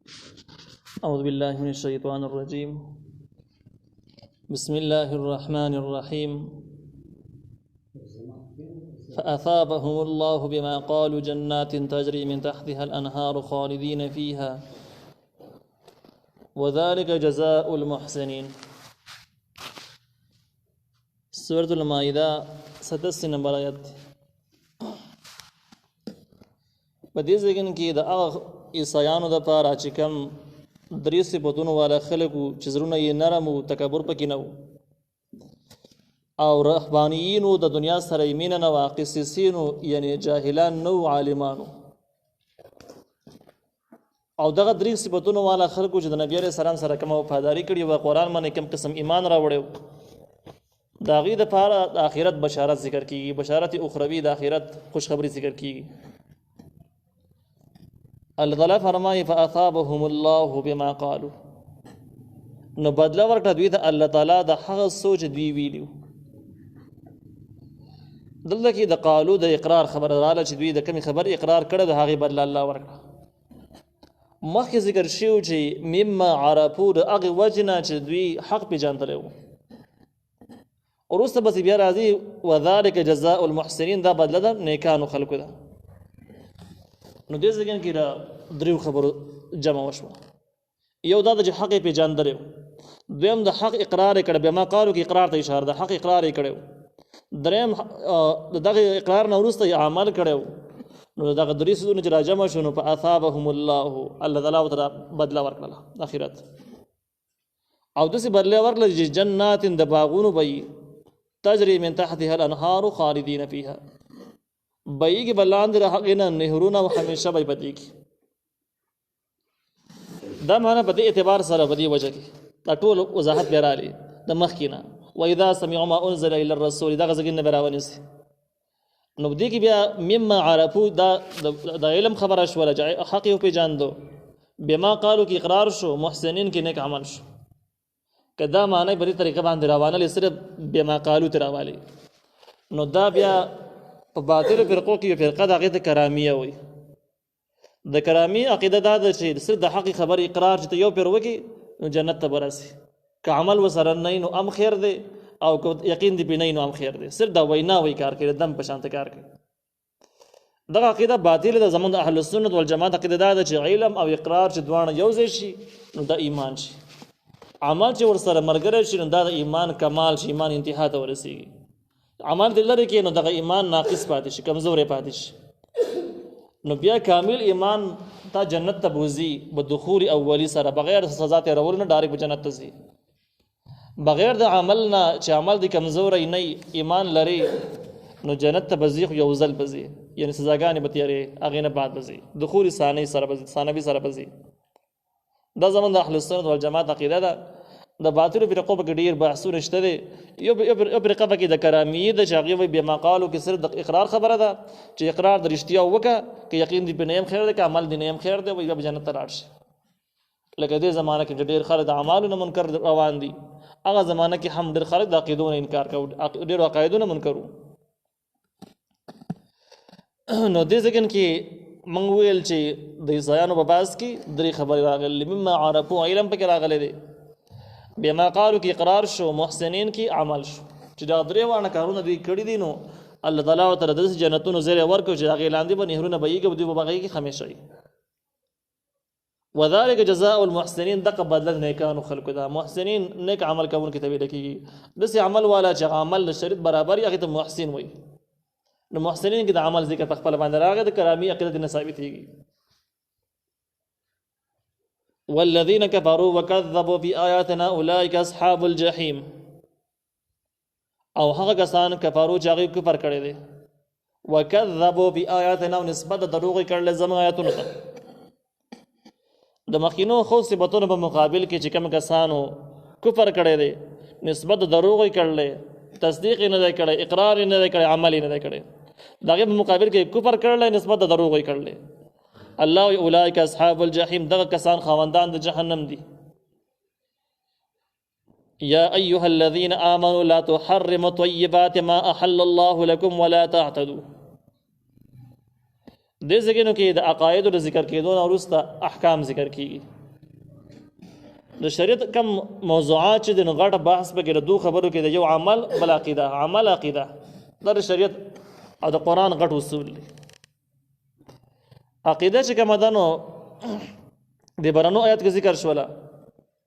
أعوذ بالله من الشيطان الرجيم. بسم الله الرحمن الرحيم. فأثابهم الله بما قالوا جنات تجري من تحتها الأنهار خالدين فيها وذلك جزاء المحسنين. سورة المائدة 37 نمبر آیت. په دې ځای کې د هغه عیسایانو دپاره چې کوم درې صفتونو والا خلک وو چې زړونه یې نرم وو، تکبر پکې نه وو، او رهبانیینو د دنیا سره یې مینه نه وه، قسیسینو یعنې جاهلان نه وو، عالمانو. او دغه درې صفتونو والا خلکو چې د نبي علیه السلام سره کومه وفاداري کړې وه، قرآن باندې کوم قسم ایمان راوړی و، د هغې دپاره د آخرت بشارت ذکر کېږي، بشارت اخروي، د آخرت خوشخبري ذکر کېږي. الله تعالی فرمایي فاثابهم الله بما قالوا، نو بدله ورکړه دوی ته الله تعالی د هغه سوچ دوی ویلي. دلته کې د قالو د اقرار خبره راغله چې دوی د کومې خبرې اقرار کړی د هغې بدله الله ورکړه. مخکې ذکر شوي چې مما عرفو د هغې وجې نه چې دوی حق پېژندلی و. وروسته بس بیا راځي وذلک جزاء المحسنین، دا بدله ده نیکانو خلکو ده. نو دې ځای کې د دریو خبرو جمع وشوه. یو دا ده چې حق یې پېژندلی و، دویم د حق اقرار یې کړی، بما قالو کې اقرار ته اشاره ده، حق اقرار یې کړی و. دریم د دغه اقرار نه وروسته یې عمل کړی و. نو دغه درې څیزونه چې راجمع شو نو فاثابهم الله، الله تعالی ورته بدله ورکړله آخرت. او داسې بدله ورکړله چې جنات د باغونو به یي تجري من تحتها الانهار خالدین فیها، بهیږي به لاندې د هغې نه نهرونه او همیشه به یې په دې کې. دا معنی په دې اعتبار سره په دې وجه کې دا ټول وضاحت بیا راغلی د مخکې نه. واذا سمعوا ما انزل الى الرسول، دغه ځای نه به راونیسي. نو دې کې بیا مما عرفو دا د علم خبره شوله چې حق یې وپېژاندو، بما قالو کې اقرار شو، محسنین کې نیک عمل شو. که دا معنی په دې طریقه باندې راوانلی صرف بما قالو ته راوالي، نو دا بیا په باطلو فرقو کې یو فرقه د هغې ته کرامیه وایي. د کرامی عقیده دا ده چې صرف د حقې خبرې اقرار چې ته یو پیر وکړي نو جنت ته به راسي، که عمل ورسره نه وي نو هم خیر دی، او که یقین دې پرې نه وي نو هم خیر دی. صرف دا وینا وایي کار کوي، د دم په شانته کار کوي. دغه عقیده باطله ده. زموږ د اهل السنت والجماعت عقیده دا ده چې علم او اقرار چې دواړه یو ځای شي نو دا ایمان شي. عمل چې ورسره ملګری شي نو دا د ایمان کمال شي، ایمان انتها ته ورسېږي. عمل دې لرې کړي نو دغه ایمان ناقص پاتې شي، کمزوری پاتې شي. نو بیا کامل ایمان تا جنت ته بوځي بدخول اولی سره، بغیر سزا تېرولو نه ډایرکټ به جنت ته ځي. بغیر د عمل نه چې عمل دې کمزوری نه ایمان لري نو جنت ته به ځي، خو یو ځل به ځي، یعنې سزاګانې به تېرې، هغې نه بعد به ځي، دخول ثانوي سره به ځي، ثانوي سره به ځي. دا زموږ د اهل السنت والجماعت عقیده ده. د باطلو فرقو پکې ډېر بحثونه شته دی. یو فرقه پکې د کرامیې ده چې هغې وایي بیا مقالو کې صرف د اقرار خبره ده چې اقرار د رښتیا وکړه، که یقین دې پرې نه یم خیر دی، که عمل دې نه یم خیر دی، وایي بیا به جنت ته لاړ شي. لکه دې زمانه کې چې ډېر خلک د اعمالو نه منکر روان دي، هغه زمانه کې هم ډېر خلک د عقیدو نه انکار کوي، ډېرو عقایدو نه منکر وو. نو دې ځای کې موږ وویل چې د عیسایانو په بحث کې درې خبرې راغلي. مما عرفو علم پکې راغلی دی، بما قالو کې اقرار شو، محسنین کې عمل شو. چې دا درې واړه کارونه دوی کړي دي نو الله تعالی ورته د داسې جنتونو زیری ورکړو چې هغې لاندې به نهرونه بهیږي او دوی به هغې کې همیشه وي. وذلک جزاء المحسنین، دغه بدله د نیکانو خلکو ده. محسنین نیک عمل کوونکي ته ویل کېږي. داسې عمل والا چې هغه عمل د شریعت برابر وي هغې ته محسن وایي. نو محسنین کې د عمل ذکر په خپله باندې راغی، د کرامی عقیدت نه ثابتېږي. والذین کفروا وکذبوا بآیاتنا اولئک اصحاب الجحیم، او هغه کسان کفرو چې هغې کفر کړی دی، وکذبوا بآیاتنا، او نسبت د دروغ یې کړلی زموږ آیاتونو ته. د مخکینو ښو صفتونو په مقابل کې چې کوم کسانو کفر کړی دی، نسبت د دروغ یې کړلی، تصدیق یې نه دی کړی، اقرار یې نه دی کړی، عمل یې نه دی کړی، د هغې په مقابل کې کفر کړلی، نسبت د دروغ یې کړلی. الله اولئک اصحاب الجحیم، دغه کسان خاوندان د جهنم دي. یا ایها الذین آمنوا لا تحرموا طیبات ما احل الله لكم ولا تعتدوا. دې ځایونو کې د عقایدو د ذکر کېدو نه وروسته احکام ذکر کېږي. د شریعت کم موضوعات چې د غټه بحث پکې د دوه خبرو کې د یو عمل بل عقیده عمل عقیده د شریعت او د قرآن غټ اصول دي. عقیده چې کومه ده نو د برانو آیات کې ذکر شوله،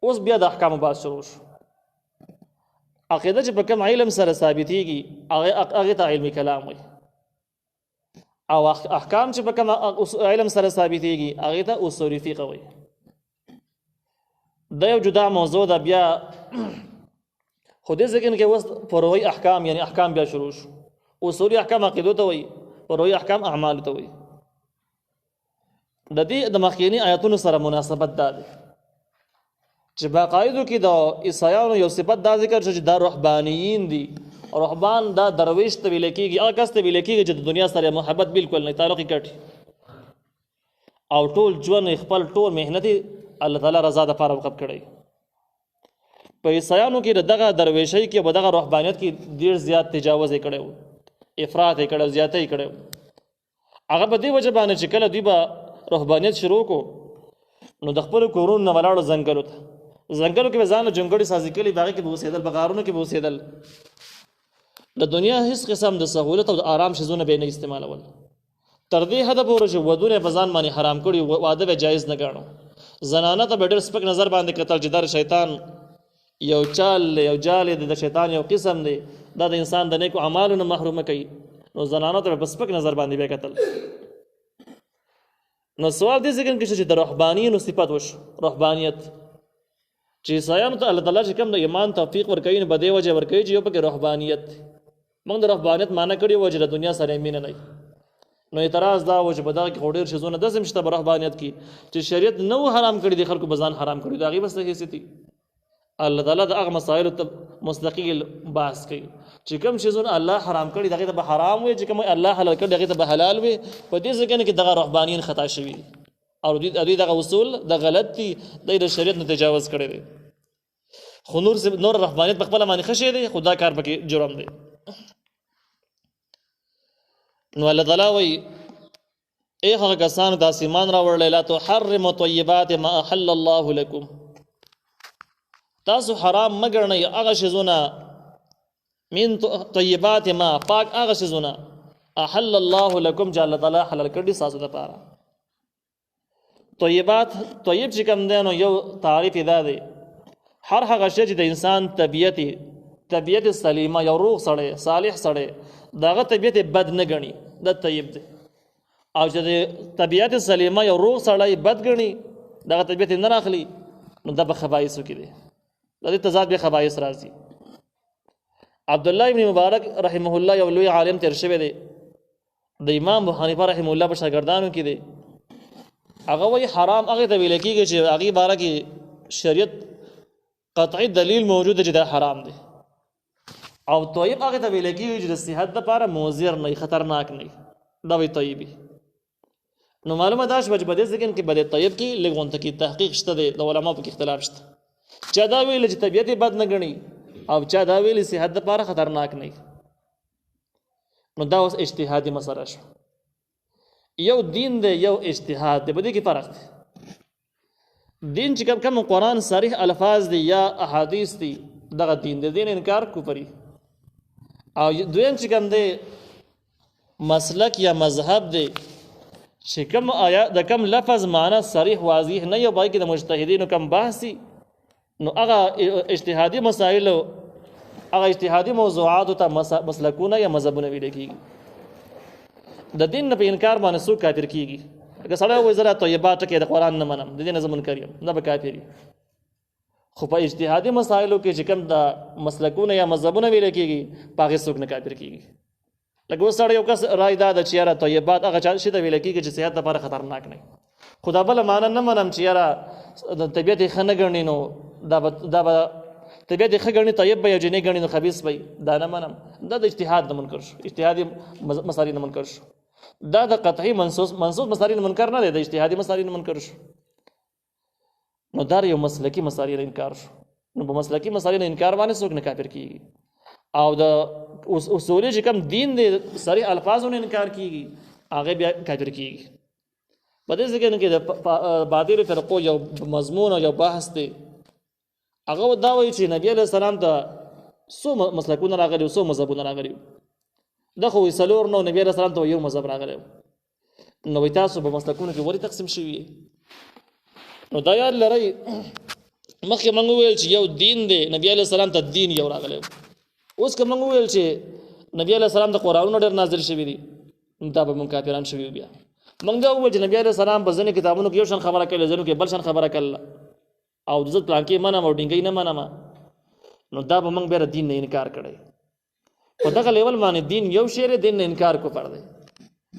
اوس بیا د احکام بحث شروع شو. عقیده چې په کوم علم سره ثابتېږي هغې ته علمي کلام وایي، او احکام چې په کوم علم سره ثابتېږي هغې ته اصول فقه وایي. دا یو جدا موضوع ده. بیا خو دې ذکر کې اوس فروعي احکام یعنی احکام بیا شروع شو. اصولي احکام عقیدو ته وایي، فروعي احکام اعمالو ته وایي. د دې د مخکینی آیاتونو سره مناسبت دا دی چې باقاعدو کې د عیسایانو یو صفت دا ذکر شو چې دا رهبانیین دي. رهبان دا درویش ته ویل کېږي، هغه کس ته ویل کېږي چې د دنیا سره محبت بالکل نه، تعلق یې کټ او ټول ژوند خپل ټول محنت الله تعالی رضا دپاره وقف کړی. په عیسایانو کې دغه درویشۍ کې به دغه رهبانیت کې ډېر زیات تجاوز یې کړی و، افراط یې کړی و، زیاتی یې کړی و. هغه په دې وجه باندې چې کله دوی به رهبانیت شروع کو نو د خپلو کورونو نه ولاړو ځنګلو ته، ځنګلو کې به ځان له جونګړې سازي کړي، په هغې کې به اوسېدل، په غارونو کې به اوسېدل. د دنیا هېڅ قسم د سهولت او د آرام شیزونه به یې نه استعمالول. تر دې حده پورې چې ودونه یې په ځان باندې حرام کړي، واده به جایز نه ګاڼو. زنانه ته به ډېر سپک نظر باندې کتل چې دا شیطان یو چال یو جال دی، د شیطان یو قسم دی، دا د انسان د نیکو اعمالو نه محرومه کوي. نو زنانو ته به په سپک نظر باندې بیا کتل. نو سوال دې ذکر کې چې د رهبانیینو صفت وشو، رهبانیت چې عیسایانو ته الله تعالی چې کوم د ایمان توفیق ورکوي نو په دې وجه ورکوي چې یو پکې رهبانیت. موږ د رهبانیت معنی کړې وه چې د دنیا سره مینه نه وي. نو اعتراض دا و چې په دغه کې خو ډېر شیزونه داسې هم شته په رهبانیت کې چې شریعت نه و حرام کړي دي، خلکو به ځان حرام کړي. د هغې به څه حیثیت دي؟ الله تعالی د هغه مسایلو ته مستقل بحث کوي چې کوم شیزونه الله حرام کړي دغې ته به حرام وي، چې کوم الله حلال کړي دغې ته به حلال وي. په دې ځای کې دغه رهبانیین خطا شوي دي او دوی دغه اصول د غلط دي، دوی د شریعت نه تجاوز کړی دی. خو نور رهبانیت په خپله باندې ښه شی دی، خو دا کار پکې جرم دی. نو الله تعالی وایي ای هغه کسانو داسې ایمان راوړلی لا تحرموا طیبات ما احل الله لکم، تاسو حرام مه ګڼئ هغه شیزونه من طیبات ما پاک هغه شیزونه احل الله لکم چې الله تعالی حلال کړي ستاسو دپاره. طیبات طیب چې کوم دی نو یو تعریف یې دا دی هر هغه شی چې د انسان طبیعت سلیمه یو روغ سړی صالح سړی د هغه طبیعت بد نه ګڼي، دا طیب دی. او چې د طبیعت سلیمه یو روغ سړی بد ګڼي، دغه طبیعت نه راخلي، نو دا په خبایثو کې دی، د دې تضاد به خبایث راځي. عبدالله ابن مبارک رحمه الله یو لوی عالم تیر شوی دی، د امام ابو حنیفه رحمه الله په شاګردانو کې دی. هغه وایي حرام هغې ته ویل کېږي چې هغې باره کې شریعت قطعي دلیل موجود دی چې دا حرام دی، او طیب هغې ته ویل کېږي چې د صحت دپاره مضر نه خطرناک نه، دا وایي طیبي. نو معلومه دا شوه چې په دې ځکه کې په دې طیب کې لږ غونته کې تحقیق شته دی، د علماو پکې اختلاف شته. چا دا ویل چې طبیعت یې بد نه ګڼي او چا دا ویل صحت دپاره خطرناک نه. نو دا اوس اجتهادي مسله شو. یو دین دی یو اجتهاد دی، په دې کې فرق دی. دین چې کوم قرآن صریح الفاظ دی یا احادیث دی دغه دین دی، دین انکار کفري. او دویم چې کوم دی مسلک یا مذهب دی چې کوم آیا د کوم لفظ معنی صریح واضح نه یو، باقي د مجتهدینو کوم بحثي، نو هغه اجتهادي مسایلو هغه اجتهادي موضوعاتو ته مسلکونه یا مذهبونه ویل کېږي. د دین نه په انکار باندې څوک کافر کېږي. لکه سړی وایي زه طیبات ټکي د قرآن نه منم، د دې نه زه منکر یم، دا به کافر وي. خو په اجتهادي مسایلو کې چې کوم د مسلکونه یا مذهبونه ویل کېږي په هغې څوک نه کافر کېږي. لکه اوس سړی یو کس رای دا ده چې یاره طیبات هغه شي ته ویل کېږي چې صحت لپاره خطرناک نه وي، خو دا بله معنی نه منم چې یاره د طبیعت یې ښه نه ګڼي نو دا به طبیعت یې ښه ګڼي طیب به یو جنې ګڼي نو خبیث به دا نه منم. دا د اجتهاد نه منکر شو، اجتهادي مسایل نه منکر شو. دا د قطعي منصوص مسایل نه منکر نه دی، د اجتهادي مسایل نه منکر شو. نو دا یو مسلکي مسایل انکار شو. نو په مسلکي مسایل انکار باندې څوک نه کافر کېږي. او د اصولي چې کوم دین دی صریح الفاظونه انکار کېږي هغه بیا کافر کېږي. په دې ځای کې د باطلو فرقو یو مضمون او یو بحث دی هغه دا وایي چې نبی علیه السلام ته څو مسلکونه راغلي څو مذهبونه راغلي دا خو وایي څلور نو نبی علیه السلام ته یو مذهب راغلی نو وایي تاسو په مسلکونو کې ولې تقسیم شوي نو دا یاد لرئ مخکې موږ وویل چې یو دین دی نبی علیه السلام ته دین یو راغلی اوس که موږ وویل چې نبی علیه السلام ته قرآنونه ډېر نازل شوي دي دا به موږ کافران شوي بیا موږ دا وویل چې نبی علیه السلام په ځینې کتابونو کې یو شان خبره کوي ځینو کې بل شان خبره کوله او د زه پلانکې منم او ډینګۍ نه منم نو دا به موږ بیا دین نه انکار کړی په دغه لیول باندې دین یو شی دی دین نه انکار کفر دی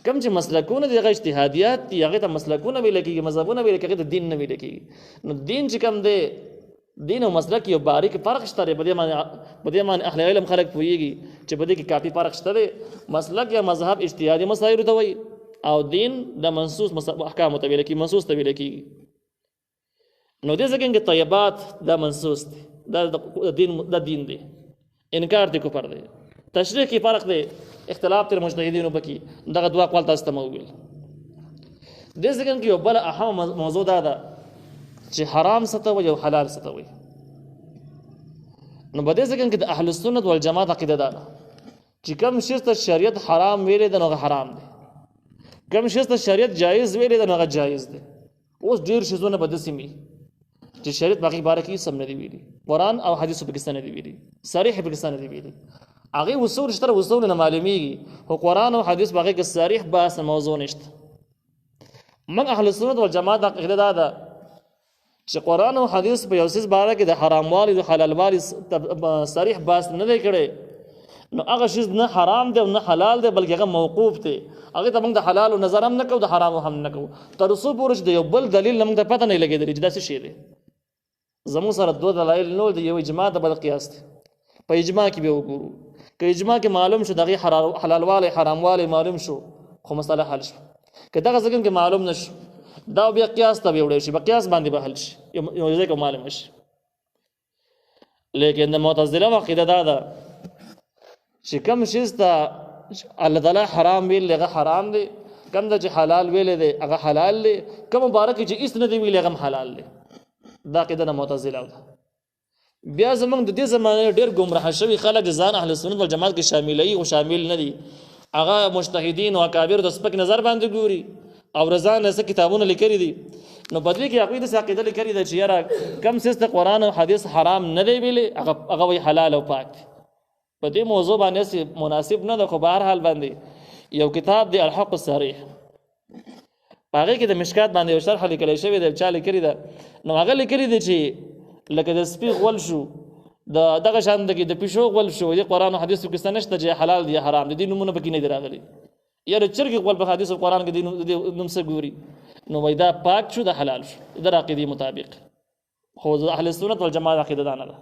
کم چې مسلکونه دي هغه اجتهادیات دي هغې ته مسلکونه ویل کېږي مذهبونه ویل کېږي هغې ته دین نه ویل کېږي نو دین چې کوم دی دین او مسلک یو باریک فرق شته دی په دې باندې اهل علم خلک پوهېږي چې په دې کې کافي فرق شته دی مسلک یا مذهب اجتهادي مسایلو ته وایي او دین د منصوص احکامو ته ویل کېږي منصوص ته ویل کېږي نو دې ځکه کې طیبات دا منصوص دی دا دین دی انکار دی کفر دی تشریح کې فرق دی اختلاف تر مجتهدینو پکې دغه دوه اقوال تاسو ته مو وویل دې ځکه کې یو بله اهم موضوع دا ده چې حرام څه ته وایي او حلال څه ته وایي نو په دې ځکه کې د اهل السنت والجماعت عقیده دا ده چې کوم شی ته شریعت حرام ویلی دی نو هغه حرام دی کوم شی ته شریعت جایز ویلی دی نو هغه جایز دی اوس ډېر شیزونه به داسې وي چې شریعت په هغې باره کې سم نه دي ویلي قرآن او حدیثو پکې څه نه دي ویلي صریح پکې څه نه دي ویلي هغې اصول شته اصول نه معلومیږي خو قرآن او حدیث په هغې کې صریح بحث موضوع نشته موږ اهل سنت والجماعت عقیده دا ده چې قرآن او حدیث په یو څیز باره کې د حراموالي د حلالوالي صریح بحث نه دی کړی نو هغه شیز نه حرام دی او نه حلال دی بلکې هغه موقوف دی هغې ته موږ د حلالو نظر هم نه کوو د حرامو هم نه کوو تر څو پورې چې د یو بل دلیل نه موږ ته پته نه لګېدلي چې دا څه شی دی زموږ سره دوه دلایل نه د یو اجماع د بل قیاس دی په اجماع کې به وګورو که اجماع کې معلوم شو د هغې حلالوالی حراموالی معلوم شو خو مسله حل شو که دغه ځای کې معلوم نه شو دا بیا قیاس ته به وړی شي په قیاس باندې به حل شي یو ځای کې معلوم شي لیکن د معتزله عقیده دا ده چې کوم شیز ته الله تعالی حرام ویل هغه حرام دی کوم ته چې حلال ویل دی هغه حلال دی کوم مبارک چې هېڅ نه دی ویل هغه حلال دی دا عقیده د معتزله ده بیا زمونږ د دې زمانې ډېر ګمراه شوي خلک ځان اهل سنت والجماعت کې شاملوي خو شامل نه دي هغه مجتهدین او اکابر د سپک نظر باندې ګوري او رضا نه څه کتابونه لیکلي دي نو په دې کې هغوی داسې عقیده لیکلې ده چې یاره کم څیز ته قرآن او حدیث حرام نه دی ویلی هغه وایي حلال او پاک دی په دې موضوع باندې مناسب نه ده خو په هر حال باندې یو کتاب دی الحق الصریح په هغې کې د مشکات باندې یو شرح لیکلی شوی دی چا لیکلې ده نو هغه لیکلي دی چې لکه د سپي غول شو دغه شان د پیشو غول شو د قرآن او حدیثو کې څه نشته چې حلال دی حرام دی دې نومونه پکې نه دي راغلي یا د چرګې غول په حدیث او قرآن کې د نوم څه ګوري نو وایي دا پاک شو دا حلال شو د عقیدې مطابق خو د اهل سنت والجماعت عقیده دا نه ده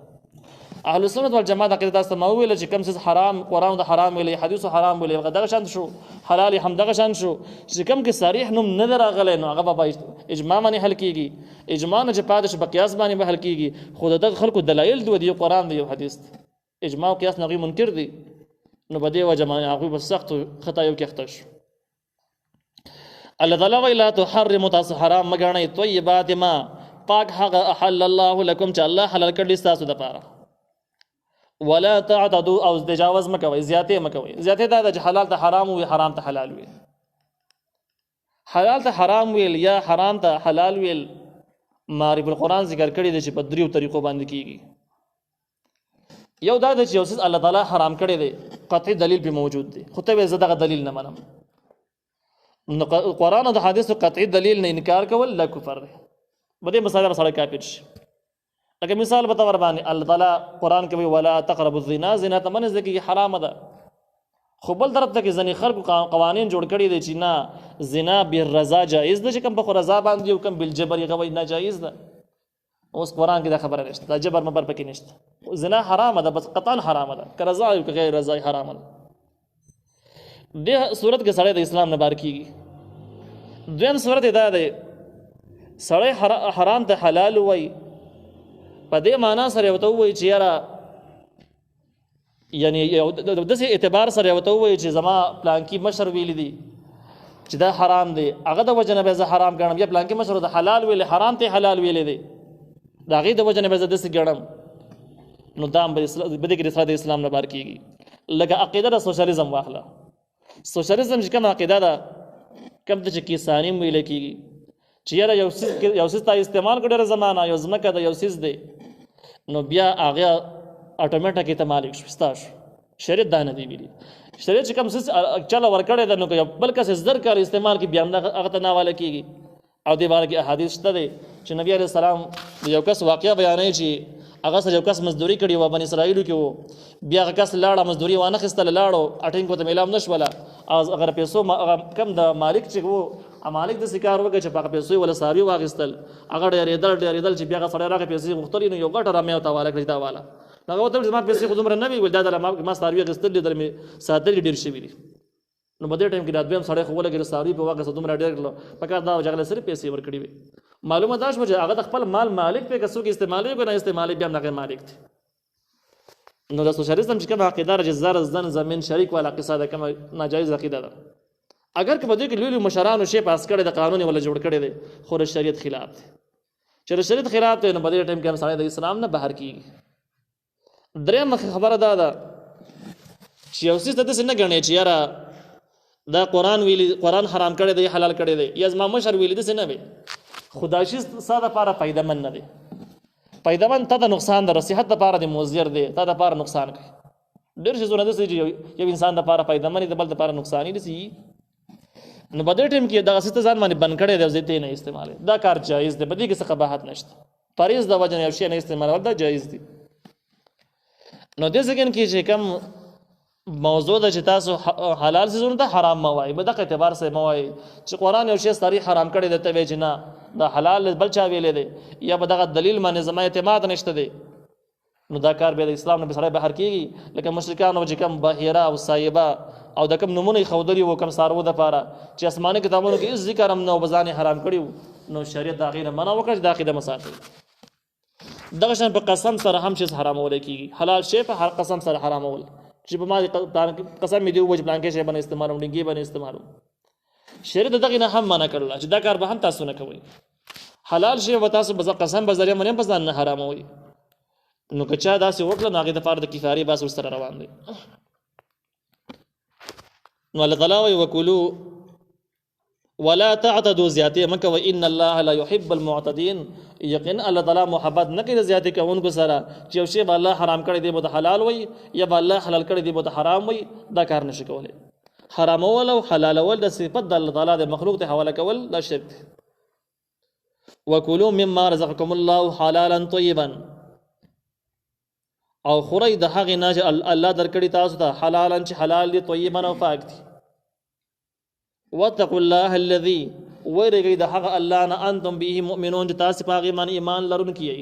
اهل سنت والجماعت عقیده تاسو ما وویل چې کوم څه حرام قرآن د حرام ویلی حدیث حرام ویلی دغه شان شو حلال هم دغه شان شو چې کوم کې صریح نوم نه دی راغلی نو هغه به اجماع باندې حل کېږي اجماع نه چې پاتې شو په قیاس باندې به حل کېږي خو د دغه خلکو دلایل دوه دي یو قرآن دی یو حدیث دی اجماع او قیاس نه هغوی منکر دي نو په دې وجه باندې هغوی په سختو خطایو کې اخته شو الله تعالی وایي لا تحرموا تاسو حرام مه ګڼئ طیبات ما پاک هغه احل الله لکم چې الله حلال کړي ستاسو دپاره ولا تعتدوا او تجاوز مه کوئ زیاتې مه کوئ زیاتې دا ده چې حلال ته حرام وي حرام ته حلال وي حلال ته حرام ویل یا حرام ته حلال ویل معرف القرآن ذکر کړي دی چې په دریو طریقو باندې کېږي یو دا ده چې یو څیز الله تعالی حرام کړی دی قطعي دلیل پې موجود دی خو ته زه دغه دلیل نه منم نو قرآن او د حدیثو قطعي دلیل نه انکار کول لا کفر دی په دې مسایله به سړی کافر شي لکه مثال په طور باندې الله تعالی قرآن کې وایي ولا تقربوا الزنا زنا ته منځ کې حرام ده خو بل طرف ته کې ځینې خلکو قوانین جوړ کړي دي چې نه زنا بالرضا جایز ده چې کوم په رضا باندې او کوم بالجبر هغه وایي ناجایز ده اوس قرآن کې دا خبره نشته دا جبر مبر پکې نشته زنا حرامه ده بس قطعا حرامه ده که رضا او که غیر رضا حرامه ده دې صورت کې سړی د اسلام نه بار کېږي دویم صورت دا دی سړی حرام ته حلال وایي په دې معنا سره ورته ووایي چې یاره یعنی داسې اعتبار سره ورته ووایي چې زما پلانکي مشر ویلی دي چې دا حرام دی هغه د وجه نه به زه حرام ګڼم یا پلانکي مشر د حلال ویلی حرام ته حلال ویلی دی د هغې د وجه نه به زه داسې ګڼم نو دا هم بده کې د اسلام نه بار کیږي. لکه عقیده د سوشلیزم واخله. سوشلیزم چې کوم عقیده ده کوم ته چې کیسانی ویل کیږي چې یاره یو څیز ته استعمال کړی زمانہ یو ځمکه د یو څیز دی نو بیا هغه اټومیټیکي ته مالک شو ستاسو. شریعت دا نه دی ویلي. شریعت چې کوم څیز چله ورکړی ده نو که بل کس زر کال استعمال کی بیا هم هغه ته ناواله کیږي. او دې باره کې احادیث شته دی چې نبی علیه السلام د یو کس واقعه بیانوي چې هغه سره یو کس مزدوري کړې وه بني اسرائیلو کې و بیا هغه کس لاړه مزدوري وانه خیستله لاړو اټینګ ورته میلاو نه شوله هغه پیسو هغه کم د مالک چې و مالک داسې کار وکړه چې په هغه پیسو یې وله څاروي واخیستل هغه ډېرېدل چې بیا هغه سړی راغی پیسې غوښتلې نو یو غټه رمې ورته حواله کړې دا واله هغه ورته زما پیسې خو دومره نه وي ویل دا ما څاروي اخیستلي در مې ساتلي ډېر شوي دي. نو په دې ټایم کې دا دویم سړی خو ولګېد څاروي په واقع دومره ډېر کړلو په کار دا چې هغه صرف پیسې ورکړې وي. معلومه دا شوه چې هغه د خپل مال مالک پې که څوک استعمالوي که نه استعمالوي بیا هم د هغې مالک دی. نو د سوشلیزم چې کومه عقیده ده چې زر زن زمین شریک والا قصه ده کومه ناجایز عقیده ده اگر که په دې کې لوی لوی مشرانو شی پاس کړی د قانون ولا جوړ کړی دی خو د شریعت خلاف دی. چې د شریعت خلاف دی نو په دې ټایم کې هم سړی د اسلام نه بهر کېږي. درېیمه خبره دا ده چې یو څیز ته داسې نه ګڼې چې یاره دا قرآن ویلي قرآن حرام کړی دی حلال کړی دی یا زما مشر ویلي داسې نه وي. خو دا شی ستا دپاره فایدهمند نه دی. فایدهمند تا ته نقصان ده صحت دپاره دی مضر دی تا دپاره نقصان کوي. ډېر شیزونه داسې چې یو انسان دپاره فایدهمند دی د بل دپاره نقصاني داسې وي. نو په دې ټایم کې دغه څه ته ځان باندې بند کړی دی او زه یې نه استعمالوي دا کار جایز دی. په دې کې څه قباحت نشته. فریض د وجه نه یو شی نه استعمالول دا جایز دی. نو دې سکن کې چې کوم موضوع ده چې تاسو حلال څیزونو ته حرام مه وایئ په دغه اعتبار سره مه وایئ چې قرآن یو شی صریح حرام کړی دی ته وایې چې نه دا حلال بل چا ویلی دی یا په دغه دلیل باندې زما اعتماد نشته دی نو دا کار بیا د اسلام نه سړی بهر کېږي. لکه مشرکانو چې کوم بحیره او صایبه او د کوم نومونه یې ښودلي وو کوم څاروو دپاره چې اسماني کتابونو کې هېڅ ذکر هم نه و په ځان یې حرام کړي وو نو شریعت د هغې نه منع وکړه چې دا عقیده مه ساتئ. دغه شان په قسم سره هم شی حرامولی کېږي. حلال شی په هر قسم سره حرامول چې په ما قسم مې دی ووایي چې پلانکې شی به نه استعمالوم ډینګې به نه استعمالوم. شریعت د دغې نه هم منع کړله چې دا کار به هم تاسو نه کوئ. حلال شی به تاسو قسم په ذریعه باندې هم په ځان نه حراموئ. نو که چا داسې وکړه نو هغې دپاره د کفاري باس ورسره روان دی. نو الله تعالی وایي وکلو ولا تعتدوا زیاتې مه کوئ ان الله لا يحب المعتدین. یقینا الله تعالی محبت نه کوي د زیاتې کوونکو سره چې یو شی به الله حرام کړی دی به د حلال وي یا به الله حلال کړی دی به د حرام وي دا کار نشي کولی. حرامول او حلالول د صفت د الله تعالی د مخلوق ته حواله کول دا شرک دی. وکلوا مما رزقکم الله حلالا طیبا او خورئ د هغې نه چې الله درکړي تاسو ته حلالا چې حلال دي طیبا او پاک دي. واتقوا الله الذي ويرغي د هغه الله نه انتم به مؤمنون چې تاسو په هغې باندې ایمان لرونکي یئ.